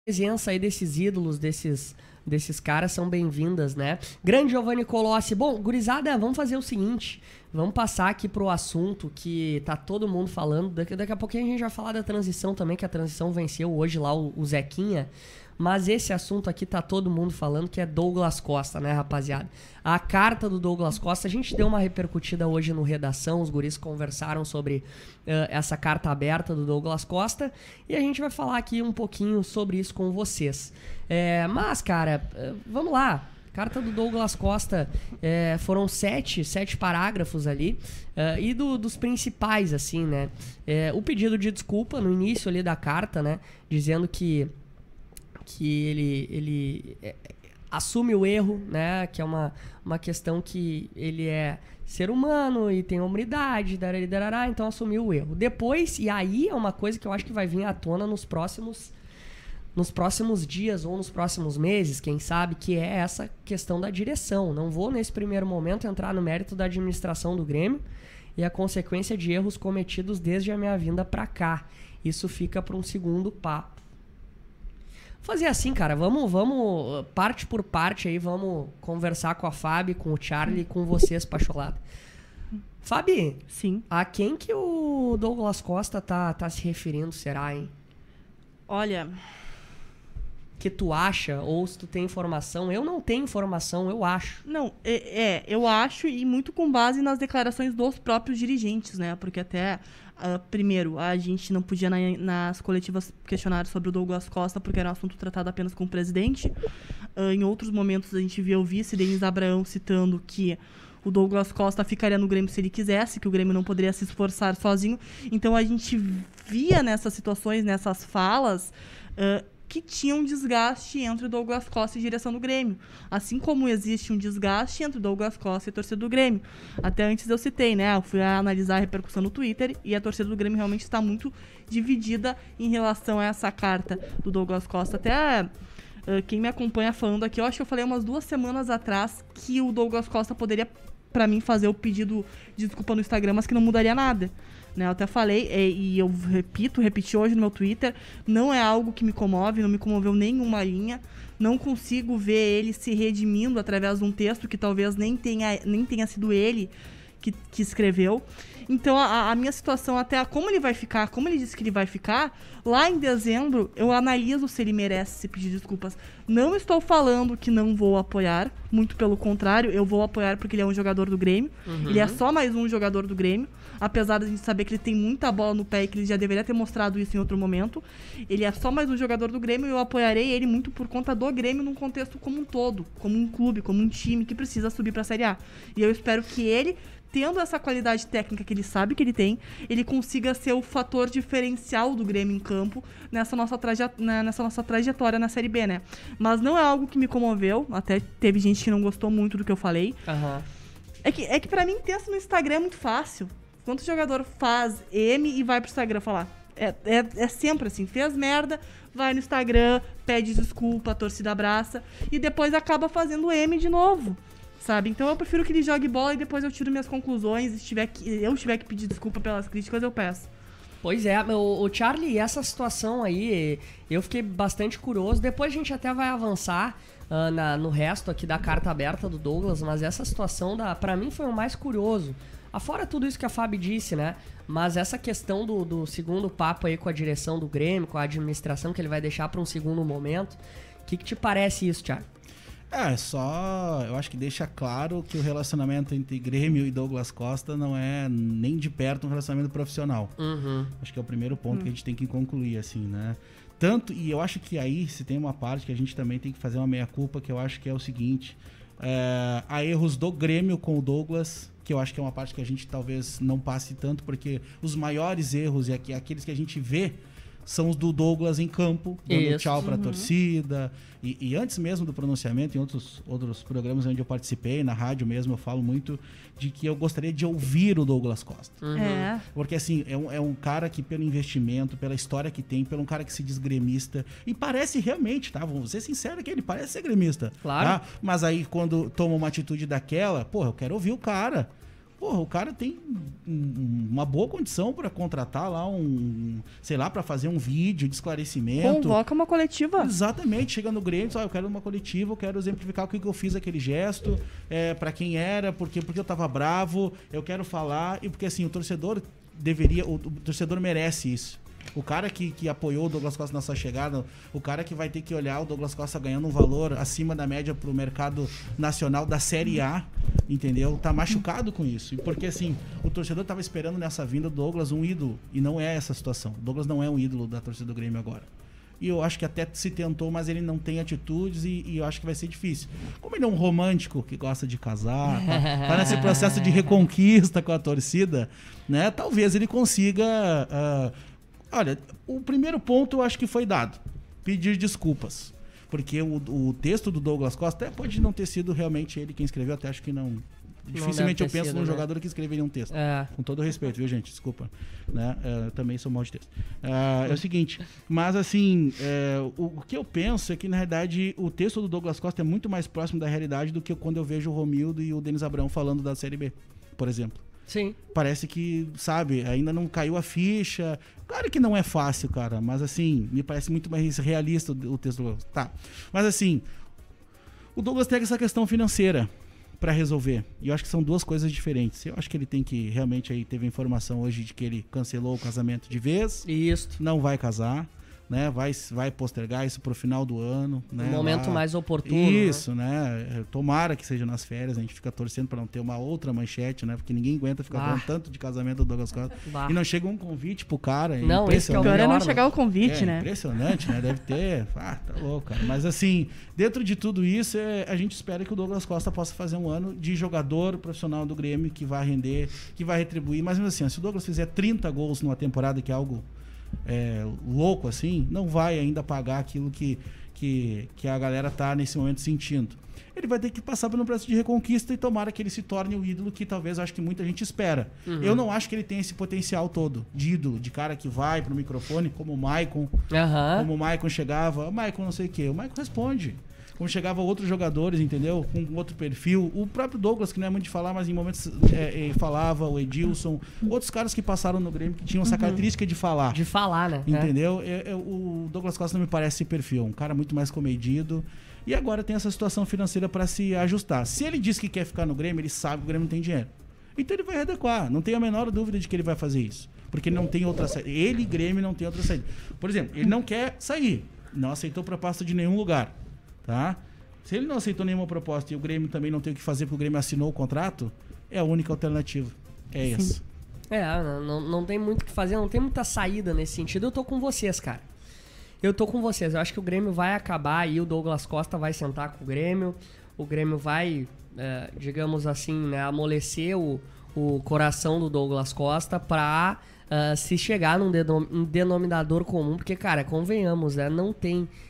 Presença aí desses ídolos, desses caras são bem-vindas, né? Grande Giovanni Colossi. Bom, gurizada, vamos fazer o seguinte. Vamos passar aqui pro assunto que tá todo mundo falando. Daqui a pouquinho a gente vai falar da transição também, que a transição venceu hoje lá o Zequinha. Mas esse assunto aqui tá todo mundo falando, que é Douglas Costa, né, rapaziada? A carta do Douglas Costa, a gente deu uma repercutida hoje no Redação, os guris conversaram sobre essa carta aberta do Douglas Costa, e a gente vai falar aqui um pouquinho sobre isso com vocês. Mas, cara, vamos lá. Carta do Douglas Costa, foram sete parágrafos ali, e dos principais, assim, né? O pedido de desculpa no início ali da carta, né? Dizendo que ele assume o erro, né? Que é uma questão que ele é ser humano e tem hombridade, então assumiu o erro. Depois, e aí é uma coisa que eu acho que vai vir à tona nos próximos dias ou nos próximos meses, quem sabe, que é essa questão da direção. Não vou, nesse primeiro momento, entrar no mérito da administração do Grêmio e a consequência de erros cometidos desde a minha vinda pra cá. Isso fica para um segundo papo. Fazer assim, cara, vamos parte por parte aí, vamos conversar com a Fabi, com o Charlie e com vocês, Pacholada. Fabi, sim. A quem que o Douglas Costa tá se referindo, será, hein? Olha, que tu acha, ou se tu tem informação? Eu não tenho informação, eu acho. Não, eu acho, e muito com base nas declarações dos próprios dirigentes, né? Porque até, primeiro, a gente não podia nas coletivas questionar sobre o Douglas Costa, porque era um assunto tratado apenas com o presidente. Em outros momentos, a gente via o vice, Denis Abraão, citando que o Douglas Costa ficaria no Grêmio se ele quisesse, que o Grêmio não poderia se esforçar sozinho. Então, a gente via nessas situações, nessas falas, que tinha um desgaste entre o Douglas Costa e a direção do Grêmio. Assim como existe um desgaste entre o Douglas Costa e a torcida do Grêmio. Até antes eu citei, né? Eu fui analisar a repercussão no Twitter e a torcida do Grêmio realmente está muito dividida em relação a essa carta do Douglas Costa. Até quem me acompanha falando aqui, eu acho que eu falei umas 2 semanas atrás que o Douglas Costa poderia, pra mim, fazer o pedido de desculpa no Instagram, mas que não mudaria nada. Né, eu até falei, e eu repeti hoje no meu Twitter, não é algo que me comove, não me comoveu nenhuma linha, não consigo ver ele se redimindo através de um texto que talvez nem tenha sido ele que escreveu. Então a minha situação, até como ele vai ficar, como ele disse que ele vai ficar, lá em dezembro eu analiso se ele merece se pedir desculpas. Não estou falando que não vou apoiar, muito pelo contrário, eu vou apoiar porque ele é um jogador do Grêmio, ele é só mais um jogador do Grêmio, apesar de a gente saber que ele tem muita bola no pé e que ele já deveria ter mostrado isso em outro momento. Ele é só mais um jogador do Grêmio e eu apoiarei ele muito por conta do Grêmio num contexto como um todo, como um clube, como um time que precisa subir para a Série A. E eu espero que ele, tendo essa qualidade técnica que ele sabe que ele tem, ele consiga ser o fator diferencial do Grêmio em campo nessa nossa trajetória na Série B, né? Mas não é algo que me comoveu, até teve gente que não gostou muito do que eu falei. É que pra mim texto no Instagram é muito fácil. Quanto jogador faz M e vai pro Instagram falar? É sempre assim, fez merda, vai no Instagram, pede desculpa, a torcida abraça e depois acaba fazendo M de novo. Sabe? Então eu prefiro que ele jogue bola e depois eu tiro minhas conclusões. Se eu tiver que pedir desculpa pelas críticas, eu peço. Pois é, o Charlie, essa situação aí, eu fiquei bastante curioso. Depois a gente até vai avançar no resto aqui da carta aberta do Douglas, mas essa situação, pra mim, foi o mais curioso. Afora tudo isso que a Fabi disse, né? Mas essa questão do segundo papo aí com a direção do Grêmio, com a administração, que ele vai deixar pra um segundo momento. O que te parece isso, Thiago? Eu acho que deixa claro que o relacionamento entre Grêmio e Douglas Costa não é nem de perto um relacionamento profissional. Acho que é o primeiro ponto que a gente tem que concluir, assim, né? E eu acho que aí, se tem uma parte que a gente também tem que fazer uma meia-culpa, que eu acho que é o seguinte, há erros do Grêmio com o Douglas, que eu acho que é uma parte que a gente talvez não passe tanto, porque os maiores erros e aqueles que a gente vê são os do Douglas em campo, dando tchau pra torcida. E antes mesmo do pronunciamento, em outros programas onde eu participei, na rádio mesmo, eu falo muito de que eu gostaria de ouvir o Douglas Costa. Porque, assim, é um cara que, pelo investimento, pela história que tem, pelo um cara que se diz gremista, e parece realmente, tá? Vamos ser sinceros que ele parece ser gremista. Claro. Tá? Mas aí, quando toma uma atitude daquela, eu quero ouvir o cara. porra, o cara tem uma boa condição para contratar lá sei lá, para fazer um vídeo de esclarecimento. Convoca uma coletiva. Exatamente, chega no Grêmio, eu quero uma coletiva, eu quero exemplificar o que eu fiz aquele gesto, para quem era, porque eu tava bravo, eu quero falar, e porque assim, o torcedor merece isso. O cara que apoiou o Douglas Costa na sua chegada, o cara que vai ter que olhar o Douglas Costa ganhando um valor acima da média pro mercado nacional da Série A, entendeu? Tá machucado com isso. E porque, assim, o torcedor tava esperando nessa vinda do Douglas um ídolo, e não é essa situação. O Douglas não é um ídolo da torcida do Grêmio agora. E eu acho que até se tentou, mas ele não tem atitudes e eu acho que vai ser difícil. Como ele é um romântico que gosta de casar, tá nesse processo de reconquista com a torcida, né? Talvez ele consiga... Olha, o primeiro ponto eu acho que foi dado. Pedir desculpas. Porque o texto do Douglas Costa até pode não ter sido realmente ele quem escreveu, até acho que não. Dificilmente eu penso num jogador que escreveria um texto. Com todo respeito, viu, gente? Desculpa. Né? Também sou mal de texto. É o seguinte, mas assim, o que eu penso é que, na realidade, o texto do Douglas Costa é muito mais próximo da realidade do que quando eu vejo o Romildo e o Denis Abrão falando da Série B, por exemplo. Sim. Parece que, sabe, ainda não caiu a ficha. Claro que não é fácil, cara, mas assim, me parece muito mais realista o texto do Douglas. Tá. Mas assim, o Douglas tem essa questão financeira pra resolver. E eu acho que são duas coisas diferentes. Eu acho que ele tem que, realmente, aí teve a informação hoje de que ele cancelou o casamento de vez. Isso. Não vai casar. Né, vai postergar isso pro final do ano. Né, um momento mais oportuno. Isso, né? Tomara que seja nas férias, a gente fica torcendo para não ter uma outra manchete, né? Porque ninguém aguenta ficar falando tanto de casamento do Douglas Costa. E não chega um convite pro cara. Não, esse que é o pior melhor, é não chegar o convite, né? Impressionante, né? Deve ter. Tá louco, cara. Mas assim, dentro de tudo isso, a gente espera que o Douglas Costa possa fazer um ano de jogador profissional do Grêmio, que vai render, que vai retribuir. Mas mesmo assim, se o Douglas fizer 30 gols numa temporada, que é algo louco assim, não vai ainda pagar aquilo que a galera tá nesse momento sentindo. Ele vai ter que passar por um processo de reconquista e tomara que ele se torne o ídolo que talvez eu acho que muita gente espera. Eu não acho que ele tem esse potencial todo de ídolo, de cara que vai pro microfone, como o Maicon. Como o Maicon chegava, Maicon não sei o quê, o Maicon responde. Como chegava outros jogadores, entendeu? Com outro perfil. O próprio Douglas, que não é muito de falar, mas em momentos falava, o Edilson. Outros caras que passaram no Grêmio que tinham essa característica de falar. De falar, né? Entendeu? O Douglas Costa não me parece esse perfil. Um cara muito mais comedido. E agora tem essa situação financeira para se ajustar. Se ele diz que quer ficar no Grêmio, ele sabe que o Grêmio não tem dinheiro. Então ele vai readequar. Não tenho a menor dúvida de que ele vai fazer isso. Porque ele não tem outra saída. Ele, Grêmio, não tem outra saída. Por exemplo, ele não quer sair. Não aceitou proposta de nenhum lugar. Tá? Se ele não aceitou nenhuma proposta e o Grêmio também não tem o que fazer porque o Grêmio assinou o contrato, é a única alternativa. É essa. Não tem muito o que fazer, não tem muita saída nesse sentido. Eu tô com vocês, cara. Eu tô com vocês. Eu acho que o Grêmio vai acabar e o Douglas Costa vai sentar com o Grêmio vai, digamos assim, né, amolecer o coração do Douglas Costa pra se chegar num denominador comum, porque, cara, convenhamos, né,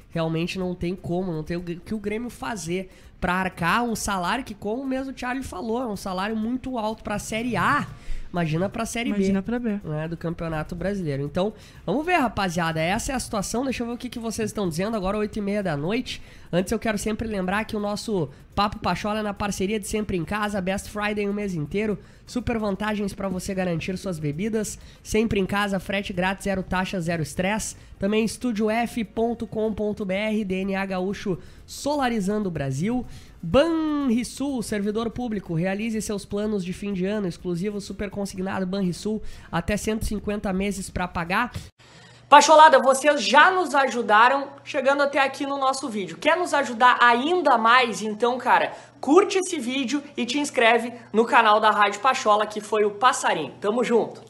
realmente não tem como, não tem o que o Grêmio fazer pra arcar um salário que, como mesmo o Charlie falou, é um salário muito alto pra Série A. Imagina pra Série B. Imagina pra B. Né, do Campeonato Brasileiro. Então, vamos ver, rapaziada. Essa é a situação. Deixa eu ver o que vocês estão dizendo. Agora, 8h30 da noite. Antes, eu quero sempre lembrar que o nosso Papo Pachola é na parceria de Sempre em Casa. Best Friday o mês inteiro. Super vantagens para você garantir suas bebidas. Sempre em Casa, frete grátis, zero taxa, zero estresse. Também estudiof.com.br. DNA Gaúcho solarizando o Brasil. Banrisul, servidor público, realize seus planos de fim de ano, exclusivo super consignado Banrisul, até 150 meses para pagar. Pacholada, vocês já nos ajudaram chegando até aqui no nosso vídeo. Quer nos ajudar ainda mais? Então, cara, curte esse vídeo e te inscreve no canal da Rádio Pachola, que foi o Passarinho. Tamo junto!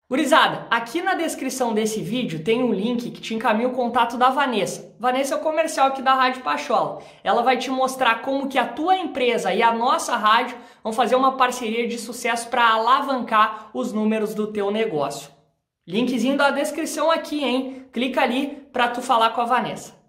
Gurizada, aqui na descrição desse vídeo tem um link que te encaminha o contato da Vanessa. Vanessa é o comercial aqui da Rádio Pachola. Ela vai te mostrar como que a tua empresa e a nossa rádio vão fazer uma parceria de sucesso para alavancar os números do teu negócio. Linkzinho da descrição aqui, hein? Clica ali para tu falar com a Vanessa.